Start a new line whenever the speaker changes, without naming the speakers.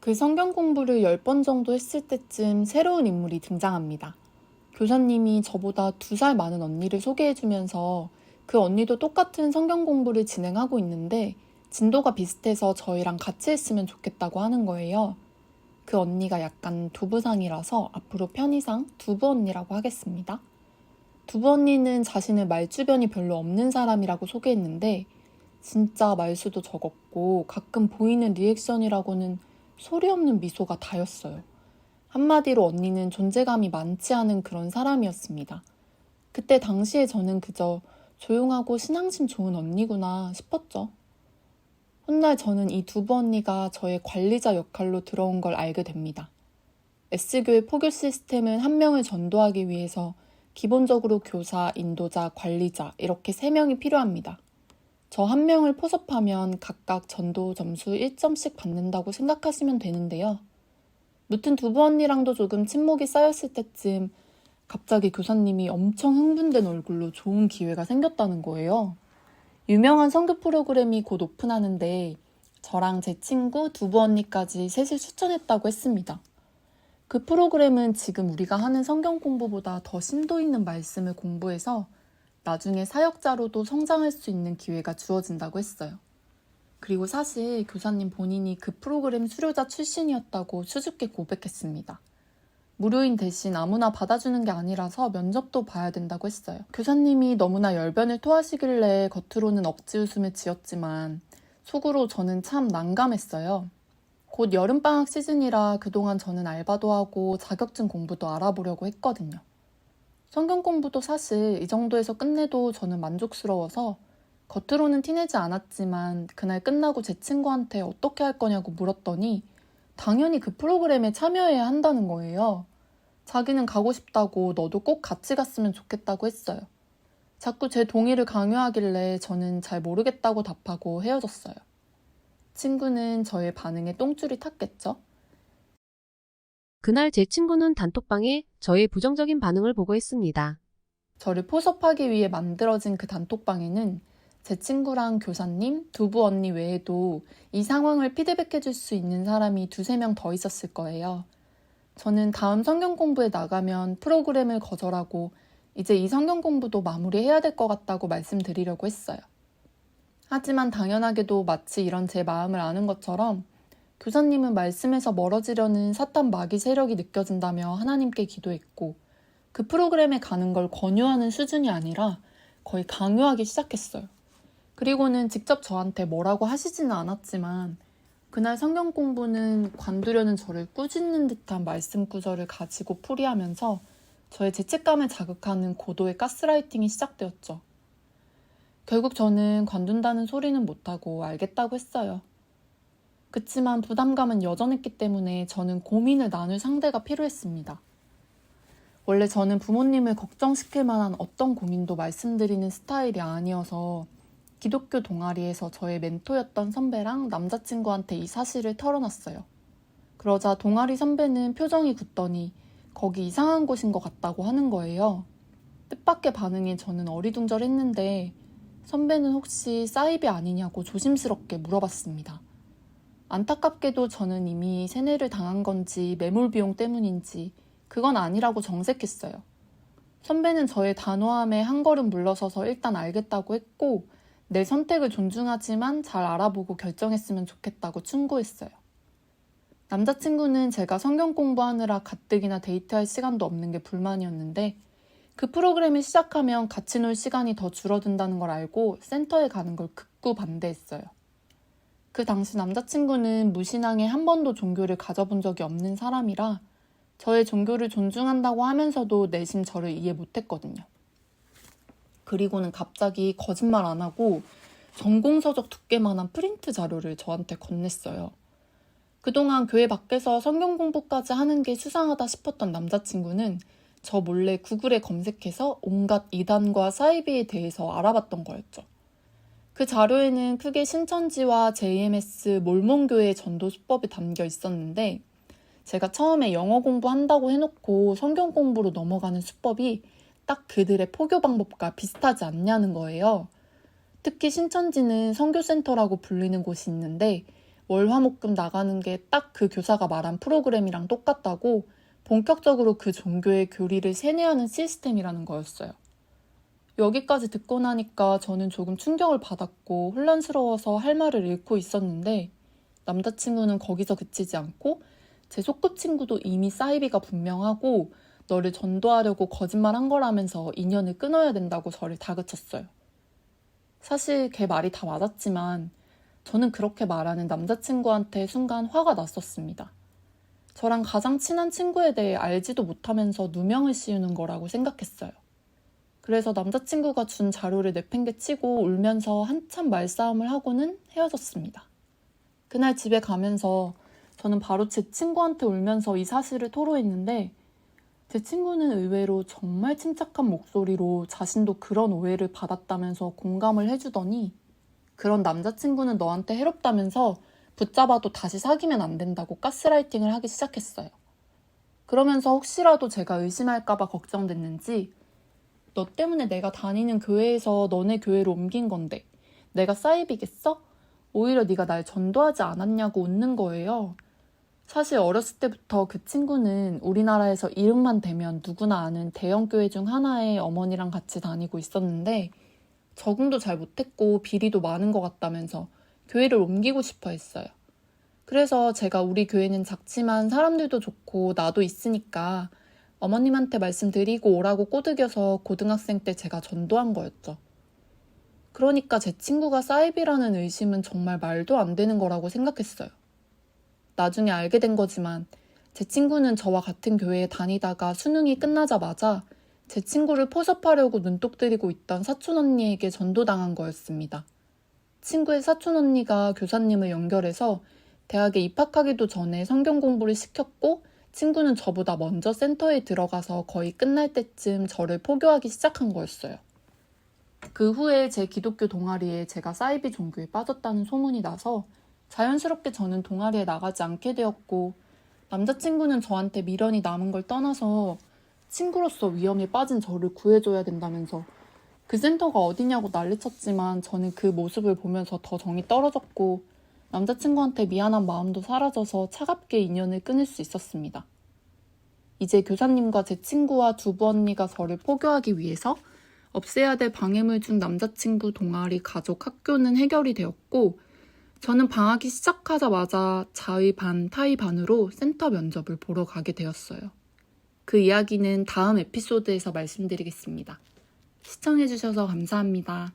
그 성경 공부를 10번 정도 했을 때쯤 새로운 인물이 등장합니다. 교사님이 저보다 2살 많은 언니를 소개해주면서 그 언니도 똑같은 성경 공부를 진행하고 있는데 진도가 비슷해서 저희랑 같이 했으면 좋겠다고 하는 거예요. 그 언니가 약간 두부상이라서 앞으로 편의상 두부 언니라고 하겠습니다. 두부 언니는 자신의 말주변이 별로 없는 사람이라고 소개했는데 진짜 말수도 적었고 가끔 보이는 리액션이라고는 소리 없는 미소가 다였어요. 한마디로 언니는 존재감이 많지 않은 그런 사람이었습니다. 그때 당시에 저는 그저 조용하고 신앙심 좋은 언니구나 싶었죠. 훗날 저는 이 두부 언니가 저의 관리자 역할로 들어온 걸 알게 됩니다. S교의 포교 시스템은 한 명을 전도하기 위해서 기본적으로 교사, 인도자, 관리자 이렇게 3명이 필요합니다. 저 한 명을 포섭하면 각각 전도 점수 1점씩 받는다고 생각하시면 되는데요. 무튼 두부 언니랑도 조금 친목이 쌓였을 때쯤 갑자기 교사님이 엄청 흥분된 얼굴로 좋은 기회가 생겼다는 거예요. 유명한 선교 프로그램이 곧 오픈하는데 저랑 제 친구 두부 언니까지 셋을 추천했다고 했습니다. 그 프로그램은 지금 우리가 하는 성경 공부보다 더 심도 있는 말씀을 공부해서 나중에 사역자로도 성장할 수 있는 기회가 주어진다고 했어요. 그리고 사실 교사님 본인이 그 프로그램 수료자 출신이었다고 수줍게 고백했습니다. 무료인 대신 아무나 받아주는 게 아니라서 면접도 봐야 된다고 했어요. 교사님이 너무나 열변을 토하시길래 겉으로는 억지 웃음을 지었지만 속으로 저는 참 난감했어요. 곧 여름방학 시즌이라 그동안 저는 알바도 하고 자격증 공부도 알아보려고 했거든요. 성경 공부도 사실 이 정도에서 끝내도 저는 만족스러워서 겉으로는 티내지 않았지만 그날 끝나고 제 친구한테 어떻게 할 거냐고 물었더니 당연히 그 프로그램에 참여해야 한다는 거예요. 자기는 가고 싶다고 너도 꼭 같이 갔으면 좋겠다고 했어요. 자꾸 제 동의를 강요하길래 저는 잘 모르겠다고 답하고 헤어졌어요. 친구는 저의 반응에 똥줄이 탔겠죠?
그날 제 친구는 단톡방에 저의 부정적인 반응을 보고했습니다.
저를 포섭하기 위해 만들어진 그 단톡방에는 제 친구랑 교사님, 두부 언니 외에도 이 상황을 피드백해 줄 수 있는 사람이 2-3명 더 있었을 거예요. 저는 다음 성경 공부에 나가면 프로그램을 거절하고 이제 이 성경 공부도 마무리해야 될 것 같다고 말씀드리려고 했어요. 하지만 당연하게도 마치 이런 제 마음을 아는 것처럼 교사님은 말씀에서 멀어지려는 사탄 마귀 세력이 느껴진다며 하나님께 기도했고 그 프로그램에 가는 걸 권유하는 수준이 아니라 거의 강요하기 시작했어요. 그리고는 직접 저한테 뭐라고 하시지는 않았지만 그날 성경 공부는 관두려는 저를 꾸짖는 듯한 말씀 구절을 가지고 풀이하면서 저의 죄책감을 자극하는 고도의 가스라이팅이 시작되었죠. 결국 저는 관둔다는 소리는 못하고 알겠다고 했어요. 그치만 부담감은 여전했기 때문에 저는 고민을 나눌 상대가 필요했습니다. 원래 저는 부모님을 걱정시킬 만한 어떤 고민도 말씀드리는 스타일이 아니어서 기독교 동아리에서 저의 멘토였던 선배랑 남자친구한테 이 사실을 털어놨어요. 그러자 동아리 선배는 표정이 굳더니 거기 이상한 곳인 것 같다고 하는 거예요. 뜻밖의 반응에 저는 어리둥절했는데 선배는 혹시 사이비 아니냐고 조심스럽게 물어봤습니다. 안타깝게도 저는 이미 세뇌를 당한 건지 매몰 비용 때문인지 그건 아니라고 정색했어요. 선배는 저의 단호함에 한 걸음 물러서서 일단 알겠다고 했고 내 선택을 존중하지만 잘 알아보고 결정했으면 좋겠다고 충고했어요. 남자친구는 제가 성경 공부하느라 가뜩이나 데이트할 시간도 없는 게 불만이었는데 그 프로그램을 시작하면 같이 놀 시간이 더 줄어든다는 걸 알고 센터에 가는 걸 극구 반대했어요. 그 당시 남자친구는 무신앙에 한 번도 종교를 가져본 적이 없는 사람이라 저의 종교를 존중한다고 하면서도 내심 저를 이해 못했거든요. 그리고는 갑자기 거짓말 안 하고 전공서적 두께만한 프린트 자료를 저한테 건넸어요. 그동안 교회 밖에서 성경 공부까지 하는 게 수상하다 싶었던 남자친구는 저 몰래 구글에 검색해서 온갖 이단과 사이비에 대해서 알아봤던 거였죠. 그 자료에는 크게 신천지와 JMS, 몰몬교회의 전도 수법이 담겨 있었는데 제가 처음에 영어 공부한다고 해놓고 성경 공부로 넘어가는 수법이 딱 그들의 포교 방법과 비슷하지 않냐는 거예요. 특히 신천지는 선교센터라고 불리는 곳이 있는데 월화목금 나가는 게 딱 그 교사가 말한 프로그램이랑 똑같다고 본격적으로 그 종교의 교리를 세뇌하는 시스템이라는 거였어요. 여기까지 듣고 나니까 저는 조금 충격을 받았고 혼란스러워서 할 말을 잃고 있었는데 남자친구는 거기서 그치지 않고 제 소꿉친구도 이미 사이비가 분명하고 너를 전도하려고 거짓말한 거라면서 인연을 끊어야 된다고 저를 다그쳤어요. 사실 걔 말이 다 맞았지만 저는 그렇게 말하는 남자친구한테 순간 화가 났었습니다. 저랑 가장 친한 친구에 대해 알지도 못하면서 누명을 씌우는 거라고 생각했어요. 그래서 남자친구가 준 자료를 내팽개치고 울면서 한참 말싸움을 하고는 헤어졌습니다. 그날 집에 가면서 저는 바로 제 친구한테 울면서 이 사실을 토로했는데 제 친구는 의외로 정말 침착한 목소리로 자신도 그런 오해를 받았다면서 공감을 해주더니 그런 남자친구는 너한테 해롭다면서 붙잡아도 다시 사귀면 안 된다고 가스라이팅을 하기 시작했어요. 그러면서 혹시라도 제가 의심할까봐 걱정됐는지 너 때문에 내가 다니는 교회에서 너네 교회로 옮긴 건데 내가 사이비겠어? 오히려 네가 날 전도하지 않았냐고 웃는 거예요. 사실 어렸을 때부터 그 친구는 우리나라에서 이름만 대면 누구나 아는 대형 교회 중 하나에 어머니랑 같이 다니고 있었는데 적응도 잘 못했고 비리도 많은 것 같다면서 교회를 옮기고 싶어 했어요. 그래서 제가 우리 교회는 작지만 사람들도 좋고 나도 있으니까 어머님한테 말씀드리고 오라고 꼬드겨서 고등학생 때 제가 전도한 거였죠. 그러니까 제 친구가 사이비라는 의심은 정말 말도 안 되는 거라고 생각했어요. 나중에 알게 된 거지만 제 친구는 저와 같은 교회에 다니다가 수능이 끝나자마자 제 친구를 포섭하려고 눈독 들이고 있던 사촌 언니에게 전도당한 거였습니다. 친구의 사촌 언니가 교사님을 연결해서 대학에 입학하기도 전에 성경 공부를 시켰고 친구는 저보다 먼저 센터에 들어가서 거의 끝날 때쯤 저를 포교하기 시작한 거였어요. 그 후에 제 기독교 동아리에 제가 사이비 종교에 빠졌다는 소문이 나서 자연스럽게 저는 동아리에 나가지 않게 되었고 남자친구는 저한테 미련이 남은 걸 떠나서 친구로서 위험에 빠진 저를 구해줘야 된다면서 그 센터가 어디냐고 난리쳤지만 저는 그 모습을 보면서 더 정이 떨어졌고 남자친구한테 미안한 마음도 사라져서 차갑게 인연을 끊을 수 있었습니다. 이제 교사님과 제 친구와 두부 언니가 저를 포교하기 위해서 없애야 될 방해물 준 남자친구 동아리 가족 학교는 해결이 되었고 저는 방학이 시작하자마자 자의 반 타의 반으로 센터 면접을 보러 가게 되었어요. 그 이야기는 다음 에피소드에서 말씀드리겠습니다. 시청해주셔서 감사합니다.